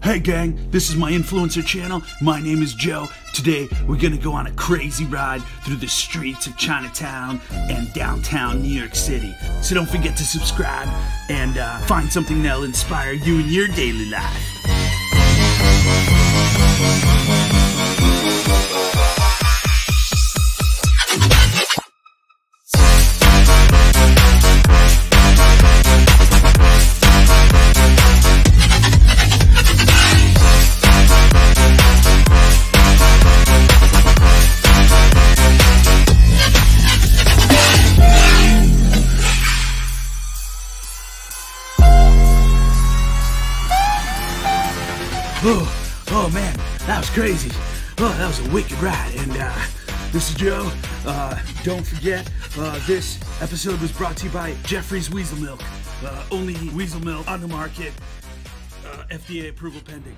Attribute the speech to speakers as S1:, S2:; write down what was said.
S1: Hey gang, this is my influencer channel. My name is Joe. Today we're gonna go on a crazy ride through the streets of Chinatown and downtown New York City. So don't forget to subscribe and find something that'll inspire you in your daily life. Oh man, that was crazy. Oh, that was a wicked ride. And this is Joe. Don't forget, this episode was brought to you by Jeffrey's Weasel Milk. Only weasel milk on the market. FDA approval pending.